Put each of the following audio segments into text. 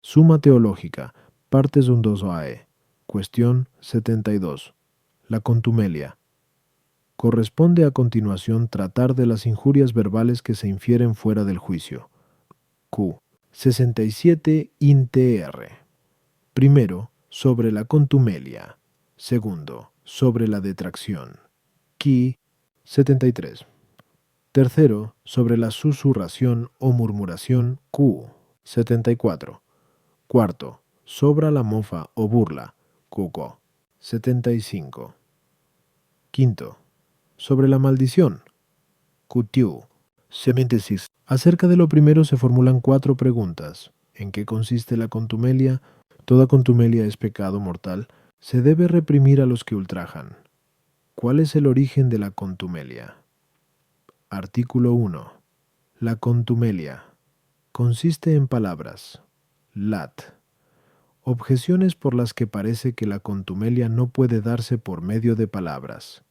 Suma teológica, partes 1-2ae. Cuestión 72. La contumelia. Corresponde a continuación tratar de las injurias verbales que se infieren fuera del juicio. Q. 67 INTR. Primero, sobre la contumelia. Segundo, sobre la detracción. Qui 73. Tercero, sobre la susurración o murmuración. Q 74. Cuarto, sobre la mofa o burla. Cuco 75. Quinto, sobre la maldición. Cutiu 76. Acerca de lo primero se formulan 4 preguntas. ¿En qué consiste la contumelia? Toda contumelia es pecado mortal. Se debe reprimir a los que ultrajan. ¿Cuál es el origen de la contumelia? Artículo 1. La contumelia consiste en palabras. Lat. Objeciones por las que parece que la contumelia no puede darse por medio de palabras.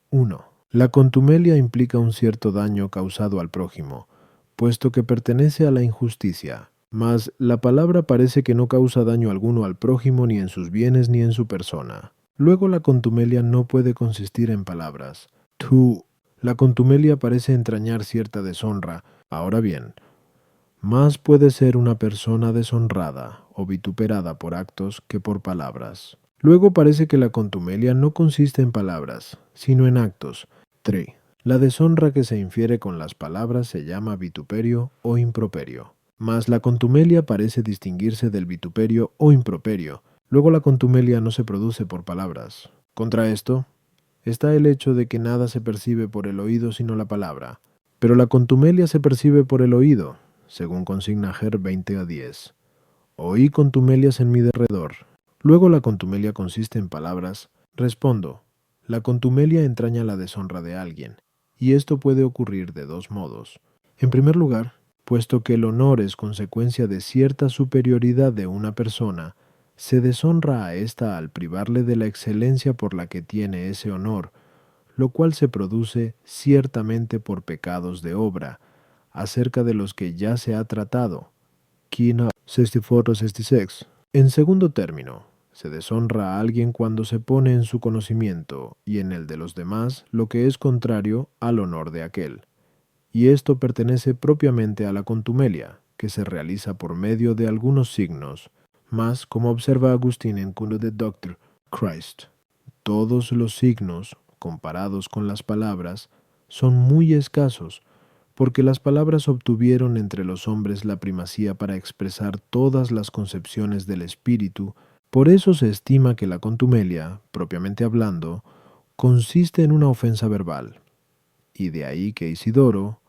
1. La contumelia implica un cierto daño causado al prójimo, puesto que pertenece a la injusticia, mas la palabra parece que no causa daño alguno al prójimo ni en sus bienes ni en su persona. Luego la contumelia no puede consistir en palabras. 2. La contumelia parece entrañar cierta deshonra. Ahora bien, más puede ser una persona deshonrada o vituperada por actos que por palabras. Luego parece que la contumelia no consiste en palabras, sino en actos. 3. La deshonra que se infiere con las palabras se llama vituperio o improperio. Mas la contumelia parece distinguirse del vituperio o improperio. Luego la contumelia no se produce por palabras. Contra esto está el hecho de que nada se percibe por el oído sino la palabra. Pero la contumelia se percibe por el oído, según consigna Ger 20-10. Oí contumelias en mi derredor. Luego la contumelia consiste en palabras. Respondo, la contumelia entraña la deshonra de alguien, y esto puede ocurrir de 2 modos. En primer lugar, puesto que el honor es consecuencia de cierta superioridad de una persona, se deshonra a ésta al privarle de la excelencia por la que tiene ese honor, lo cual se produce ciertamente por pecados de obra, acerca de los que ya se ha tratado. Quina 64-66. En segundo término, se deshonra a alguien cuando se pone en su conocimiento y en el de los demás lo que es contrario al honor de aquel. Y esto pertenece propiamente a la contumelia, que se realiza por medio de algunos signos, mas, como observa Agustín en Kunde de Dr. Christ, todos los signos, comparados con las palabras, son muy escasos, porque las palabras obtuvieron entre los hombres la primacía para expresar todas las concepciones del espíritu. Por eso se estima que la contumelia, propiamente hablando, consiste en una ofensa verbal. Y de ahí que Isidoro,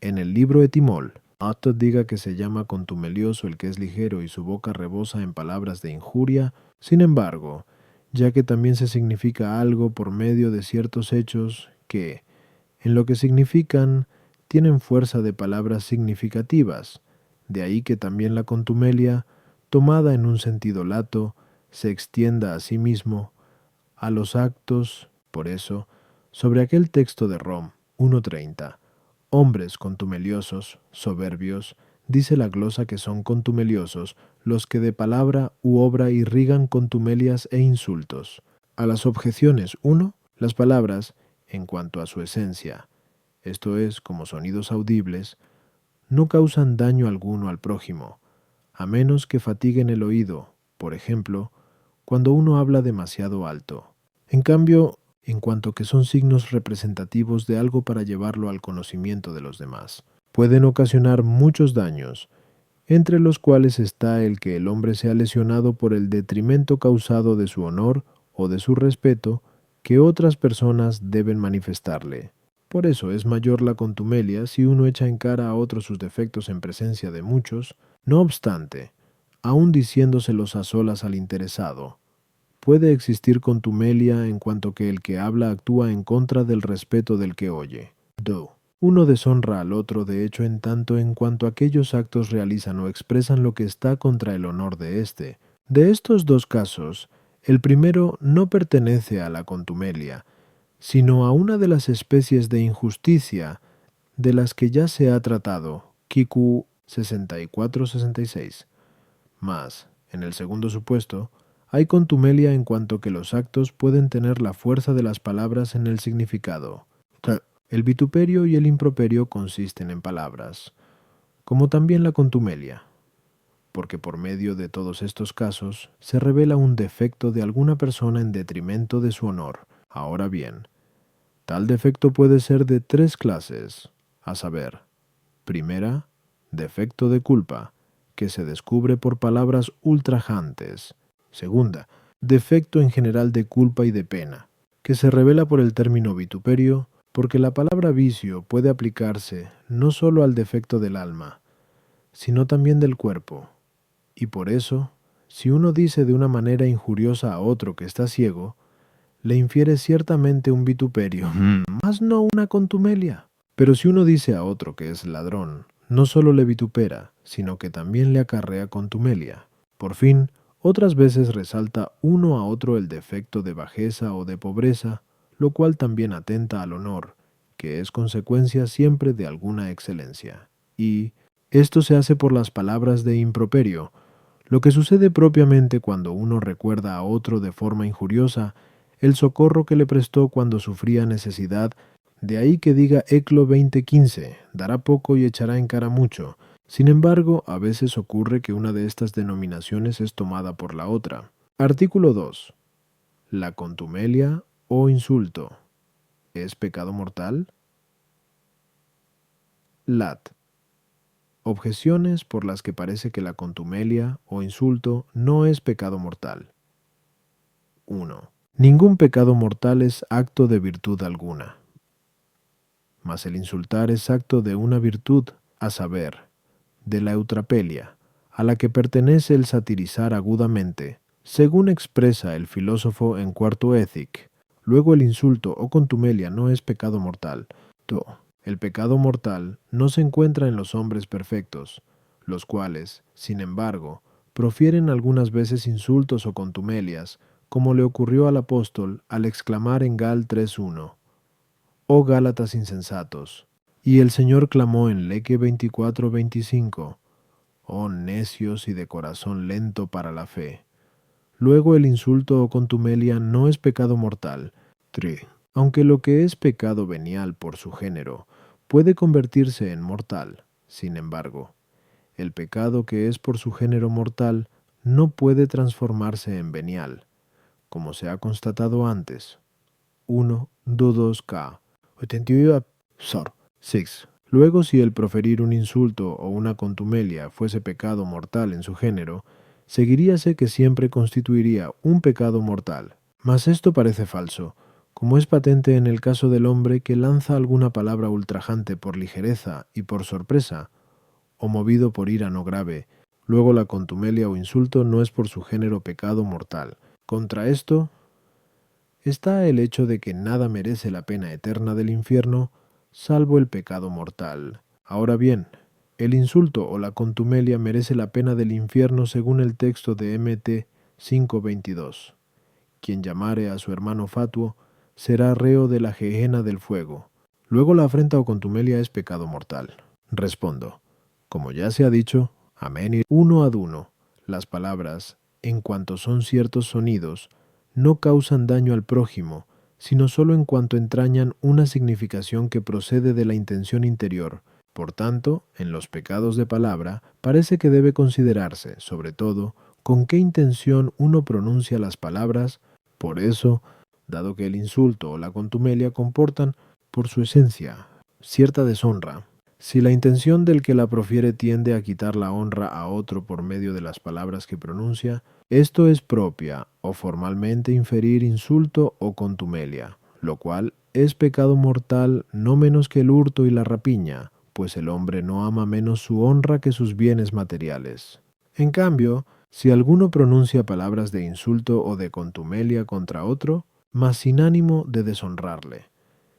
en el libro Etimol, Otto diga que se llama contumelioso el que es ligero y su boca rebosa en palabras de injuria. Sin embargo, ya que también se significa algo por medio de ciertos hechos que, en lo que significan, tienen fuerza de palabras significativas, de ahí que también la contumelia, tomada en un sentido lato, se extienda a sí mismo a los actos. Por eso, sobre aquel texto de Rom 1:30, hombres contumeliosos, soberbios, dice la glosa que son contumeliosos los que de palabra u obra irrigan contumelias e insultos. A las objeciones 1, las palabras, en cuanto a su esencia, esto es, como sonidos audibles, no causan daño alguno al prójimo, a menos que fatiguen el oído, por ejemplo, cuando uno habla demasiado alto. En cambio, en cuanto que son signos representativos de algo para llevarlo al conocimiento de los demás, pueden ocasionar muchos daños, entre los cuales está el que el hombre sea lesionado por el detrimento causado de su honor o de su respeto que otras personas deben manifestarle. Por eso es mayor la contumelia si uno echa en cara a otro sus defectos en presencia de muchos. No obstante, aun diciéndoselos a solas al interesado, puede existir contumelia en cuanto que el que habla actúa en contra del respeto del que oye. 2. Uno deshonra al otro de hecho en tanto en cuanto aquellos actos realizan o expresan lo que está contra el honor de éste. De estos 2 casos, el primero no pertenece a la contumelia, sino a una de las especies de injusticia de las que ya se ha tratado. Kiku 64-66. Mas, en el segundo supuesto, hay contumelia en cuanto que los actos pueden tener la fuerza de las palabras en el significado. El vituperio y el improperio consisten en palabras, como también la contumelia, porque por medio de todos estos casos se revela un defecto de alguna persona en detrimento de su honor. Ahora bien, tal defecto puede ser de tres clases, a saber, primera, defecto de culpa, que se descubre por palabras ultrajantes. Segunda, defecto en general de culpa y de pena, que se revela por el término vituperio, porque la palabra vicio puede aplicarse no sólo al defecto del alma, sino también del cuerpo. Y por eso, si uno dice de una manera injuriosa a otro que está ciego, le infiere ciertamente un vituperio, mas no una contumelia. Pero si uno dice a otro que es ladrón, no solo le vitupera, sino que también le acarrea contumelia. Por fin, otras veces resalta uno a otro el defecto de bajeza o de pobreza, lo cual también atenta al honor, que es consecuencia siempre de alguna excelencia. Y esto se hace por las palabras de improperio, lo que sucede propiamente cuando uno recuerda a otro de forma injuriosa el socorro que le prestó cuando sufría necesidad. De ahí que diga Eclo 20:15, dará poco y echará en cara mucho. Sin embargo, a veces ocurre que una de estas denominaciones es tomada por la otra. Artículo 2. La contumelia o insulto. ¿Es pecado mortal? Lat. Objeciones por las que parece que la contumelia o insulto no es pecado mortal. 1. Ningún pecado mortal es acto de virtud alguna, mas el insultar es acto de una virtud, a saber, de la eutrapelia, a la que pertenece el satirizar agudamente, según expresa el filósofo en Cuarto Ethic. Luego el insulto o contumelia no es pecado mortal. El pecado mortal no se encuentra en los hombres perfectos, los cuales, sin embargo, profieren algunas veces insultos o contumelias, como le ocurrió al apóstol al exclamar en Gal 3:1, «Oh Gálatas insensatos», y el Señor clamó en Leque 24:25, «Oh necios y de corazón lento para la fe». Luego el insulto o contumelia no es pecado mortal. 3. Aunque lo que es pecado venial por su género puede convertirse en mortal, sin embargo, el pecado que es por su género mortal no puede transformarse en venial, como se ha constatado antes. 1, 2K. 6. Luego, si el proferir un insulto o una contumelia fuese pecado mortal en su género, seguiríase que siempre constituiría un pecado mortal. Mas esto parece falso, como es patente en el caso del hombre que lanza alguna palabra ultrajante por ligereza y por sorpresa, o movido por ira no grave. Luego la contumelia o insulto no es por su género pecado mortal. Contra esto está el hecho de que nada merece la pena eterna del infierno, salvo el pecado mortal. Ahora bien, el insulto o la contumelia merece la pena del infierno según el texto de Mt 5:22. Quien llamare a su hermano fatuo será reo de la gehenna del fuego. Luego la afrenta o contumelia es pecado mortal. Respondo, como ya se ha dicho, amén y uno ad uno. Las palabras, en cuanto son ciertos sonidos, no causan daño al prójimo, sino sólo en cuanto entrañan una significación que procede de la intención interior. Por tanto, en los pecados de palabra, parece que debe considerarse, sobre todo, con qué intención uno pronuncia las palabras. Por eso, dado que el insulto o la contumelia comportan, por su esencia, cierta deshonra, si la intención del que la profiere tiende a quitar la honra a otro por medio de las palabras que pronuncia, esto es propia o formalmente inferir insulto o contumelia, lo cual es pecado mortal no menos que el hurto y la rapiña, pues el hombre no ama menos su honra que sus bienes materiales. En cambio, si alguno pronuncia palabras de insulto o de contumelia contra otro, mas sin ánimo de deshonrarle,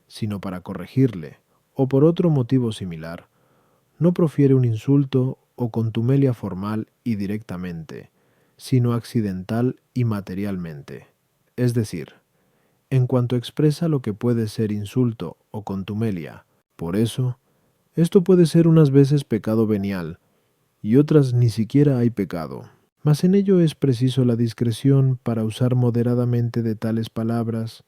sino para corregirle, o por otro motivo similar, no profiere un insulto o contumelia formal y directamente, sino accidental y materialmente, es decir, en cuanto expresa lo que puede ser insulto o contumelia. Por eso, esto puede ser unas veces pecado venial, y otras ni siquiera hay pecado. Mas en ello es preciso la discreción para usar moderadamente de tales palabras,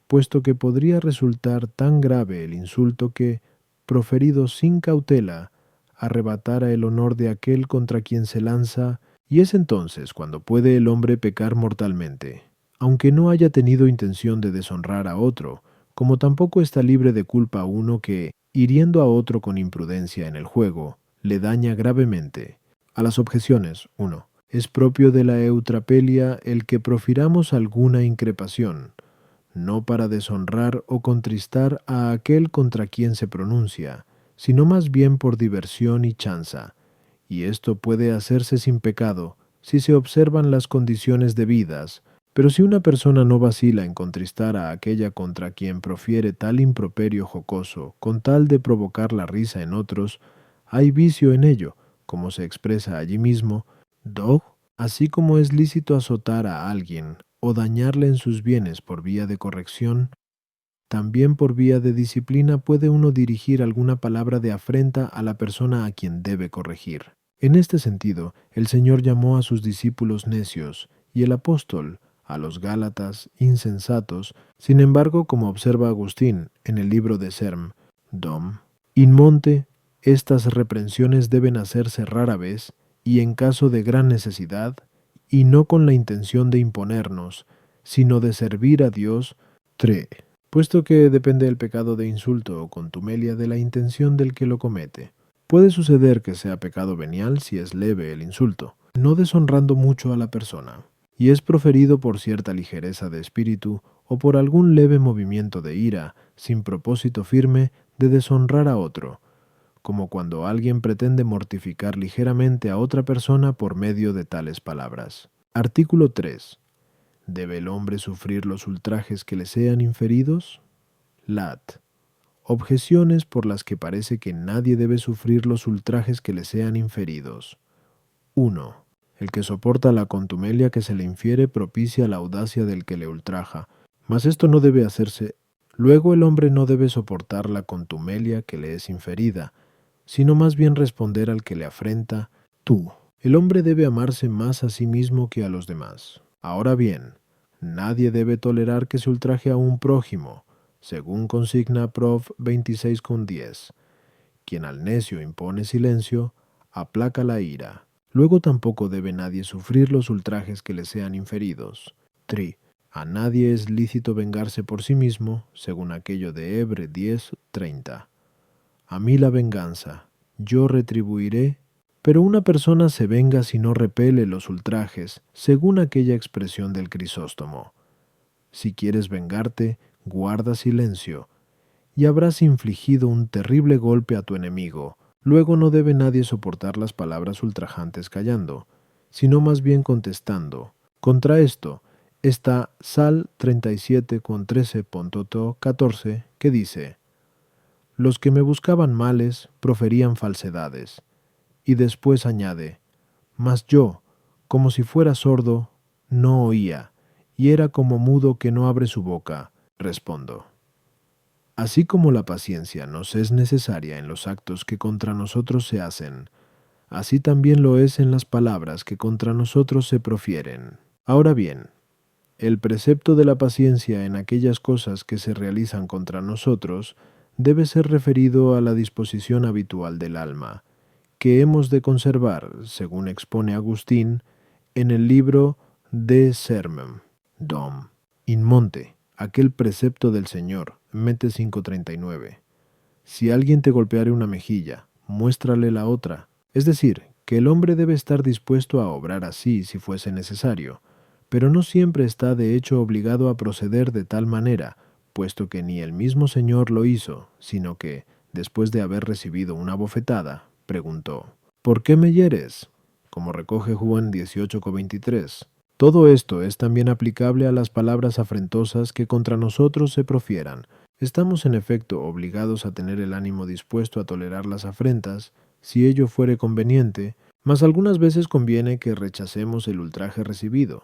puesto que podría resultar tan grave el insulto que, proferido sin cautela, arrebatara el honor de aquel contra quien se lanza, y es entonces cuando puede el hombre pecar mortalmente, aunque no haya tenido intención de deshonrar a otro, como tampoco está libre de culpa uno que, hiriendo a otro con imprudencia en el juego, le daña gravemente. A las objeciones, 1. Es propio de la eutrapelia el que profiramos alguna increpación, no para deshonrar o contristar a aquel contra quien se pronuncia, sino más bien por diversión y chanza, y esto puede hacerse sin pecado, si se observan las condiciones debidas, pero si una persona no vacila en contristar a aquella contra quien profiere tal improperio jocoso, con tal de provocar la risa en otros, hay vicio en ello, como se expresa allí mismo, dog, así como es lícito azotar a alguien o dañarle en sus bienes por vía de corrección, también por vía de disciplina puede uno dirigir alguna palabra de afrenta a la persona a quien debe corregir. En este sentido, el Señor llamó a sus discípulos necios y el apóstol a los Gálatas insensatos. Sin embargo, como observa Agustín en el libro de Serm, Dom, in monte, estas reprensiones deben hacerse rara vez y en caso de gran necesidad, y no con la intención de imponernos, sino de servir a Dios. 3. Puesto que depende el pecado de insulto o contumelia de la intención del que lo comete. Puede suceder que sea pecado venial si es leve el insulto, no deshonrando mucho a la persona, y es proferido por cierta ligereza de espíritu o por algún leve movimiento de ira, sin propósito firme de deshonrar a otro, como cuando alguien pretende mortificar ligeramente a otra persona por medio de tales palabras. Artículo 3. ¿Debe el hombre sufrir los ultrajes que le sean inferidos? Lat. Objeciones por las que parece que nadie debe sufrir los ultrajes que le sean inferidos. 1. El que soporta la contumelia que se le infiere propicia la audacia del que le ultraja, mas esto no debe hacerse. Luego el hombre no debe soportar la contumelia que le es inferida, sino más bien responder al que le afrenta, tú. El hombre debe amarse más a sí mismo que a los demás. Ahora bien, nadie debe tolerar que se ultraje a un prójimo, según consigna Prov 26,10. Quien al necio impone silencio, aplaca la ira. Luego tampoco debe nadie sufrir los ultrajes que le sean inferidos. 3. A nadie es lícito vengarse por sí mismo, según aquello de Hebre 10:30. A mí la venganza, yo retribuiré, pero una persona se venga si no repele los ultrajes, según aquella expresión del Crisóstomo. Si quieres vengarte, guarda silencio, y habrás infligido un terrible golpe a tu enemigo. Luego no debe nadie soportar las palabras ultrajantes callando, sino más bien contestando. Contra esto está Sal 37,13.14, que dice: los que me buscaban males proferían falsedades. Y después añade: mas yo, como si fuera sordo, no oía, y era como mudo que no abre su boca. Respondo: así como la paciencia nos es necesaria en los actos que contra nosotros se hacen, así también lo es en las palabras que contra nosotros se profieren. Ahora bien, el precepto de la paciencia en aquellas cosas que se realizan contra nosotros debe ser referido a la disposición habitual del alma, que hemos de conservar, según expone Agustín, en el libro de Sermum, Dom, in monte, aquel precepto del Señor, Mete 5:39. Si alguien te golpeare una mejilla, muéstrale la otra. Es decir, que el hombre debe estar dispuesto a obrar así si fuese necesario, pero no siempre está de hecho obligado a proceder de tal manera, puesto que ni el mismo Señor lo hizo, sino que, después de haber recibido una bofetada, preguntó: ¿por qué me hieres? Como recoge Juan 18,23. Todo esto es también aplicable a las palabras afrentosas que contra nosotros se profieran. Estamos en efecto obligados a tener el ánimo dispuesto a tolerar las afrentas, si ello fuere conveniente, mas algunas veces conviene que rechacemos el ultraje recibido,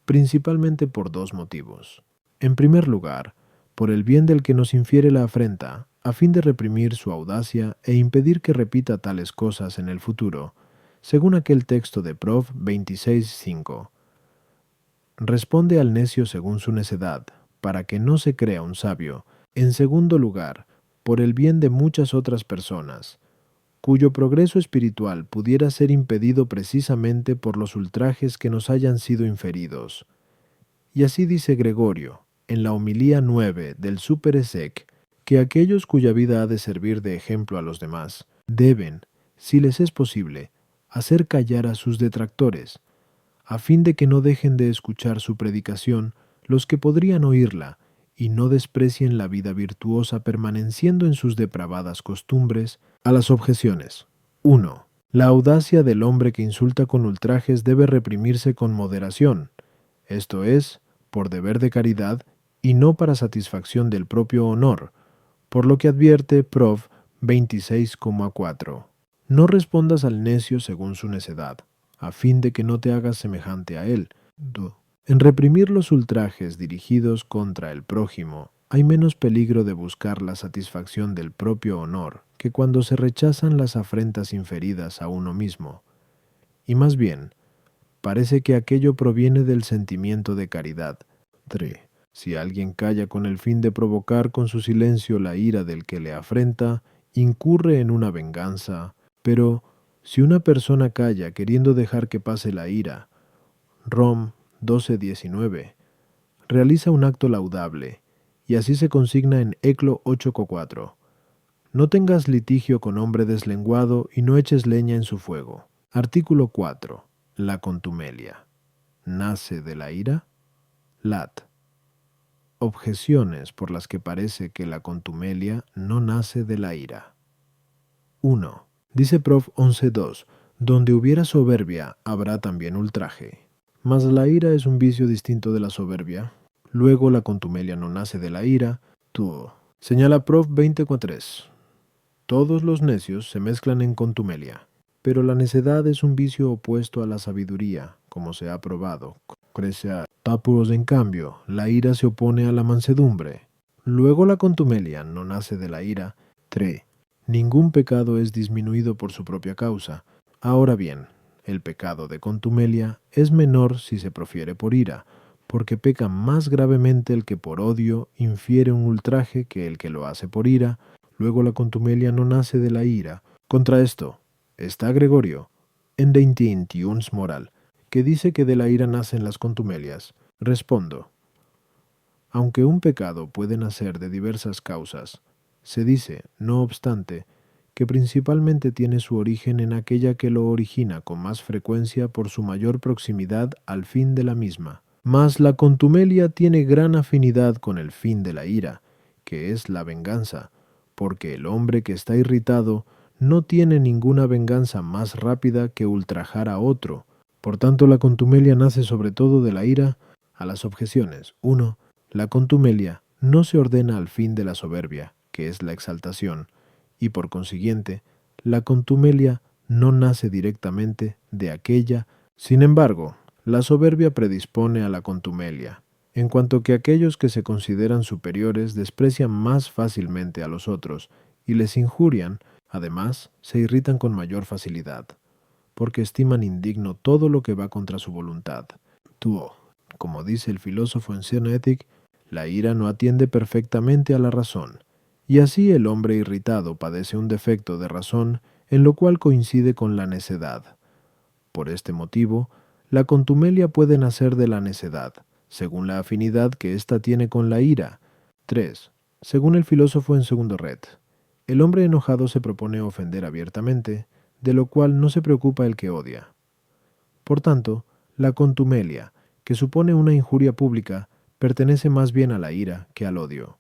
principalmente por dos motivos. En primer lugar, por el bien del que nos infiere la afrenta, a fin de reprimir su audacia e impedir que repita tales cosas en el futuro, según aquel texto de Prov 26:5. Responde al necio según su necedad, para que no se crea un sabio. En segundo lugar, por el bien de muchas otras personas, cuyo progreso espiritual pudiera ser impedido precisamente por los ultrajes que nos hayan sido inferidos. Y así dice Gregorio, en la homilía 9 del Super Exec, que aquellos cuya vida ha de servir de ejemplo a los demás, deben, si les es posible, hacer callar a sus detractores, a fin de que no dejen de escuchar su predicación los que podrían oírla, y no desprecien la vida virtuosa permaneciendo en sus depravadas costumbres. A las objeciones. 1. La audacia del hombre que insulta con ultrajes debe reprimirse con moderación, esto es, por deber de caridad y no para satisfacción del propio honor, por lo que advierte Prov 26,4. No respondas al necio según su necedad, a fin de que no te hagas semejante a él. 2. En reprimir los ultrajes dirigidos contra el prójimo, hay menos peligro de buscar la satisfacción del propio honor que cuando se rechazan las afrentas inferidas a uno mismo. Y más bien, parece que aquello proviene del sentimiento de caridad. 3. Si alguien calla con el fin de provocar con su silencio la ira del que le afrenta, incurre en una venganza. Pero, si una persona calla queriendo dejar que pase la ira, Rom 12:19, realiza un acto laudable, y así se consigna en Eclo 8,4. No tengas litigio con hombre deslenguado y no eches leña en su fuego. Artículo 4. La contumelia. ¿Nace de la ira? Lat. Objeciones por las que parece que la contumelia no nace de la ira. 1. Dice Prov 11:2, donde hubiera soberbia, habrá también ultraje. Mas la ira es un vicio distinto de la soberbia. Luego la contumelia no nace de la ira. Tú. Señala Prov 20,3. Todos los necios se mezclan en contumelia, pero la necedad es un vicio opuesto a la sabiduría, como se ha probado. Crecia Tapuros, en cambio, la ira se opone a la mansedumbre. Luego la contumelia no nace de la ira. 3. Ningún pecado es disminuido por su propia causa. Ahora bien, el pecado de contumelia es menor si se profiere por ira, porque peca más gravemente el que por odio infiere un ultraje que el que lo hace por ira. Luego la contumelia no nace de la ira. Contra esto está Gregorio, en De Intentions Moral, que dice que de la ira nacen las contumelias. Respondo. Aunque un pecado puede nacer de diversas causas, se dice, no obstante, que principalmente tiene su origen en aquella que lo origina con más frecuencia por su mayor proximidad al fin de la misma. Mas la contumelia tiene gran afinidad con el fin de la ira, que es la venganza, porque el hombre que está irritado no tiene ninguna venganza más rápida que ultrajar a otro. Por tanto, la contumelia nace sobre todo de la ira. A las objeciones. 1. La contumelia no se ordena al fin de la soberbia, que es la exaltación, y por consiguiente, la contumelia no nace directamente de aquella. Sin embargo, la soberbia predispone a la contumelia, en cuanto que aquellos que se consideran superiores desprecian más fácilmente a los otros y les injurian, además, se irritan con mayor facilidad, porque estiman indigno todo lo que va contra su voluntad. Tuo. Como dice el filósofo en Cernethic, la ira no atiende perfectamente a la razón, y así el hombre irritado padece un defecto de razón en lo cual coincide con la necedad. Por este motivo, la contumelia puede nacer de la necedad, según la afinidad que ésta tiene con la ira. 3. Según el filósofo en Segundo Red, el hombre enojado se propone ofender abiertamente, de lo cual no se preocupa el que odia. Por tanto, la contumelia, que supone una injuria pública, pertenece más bien a la ira que al odio.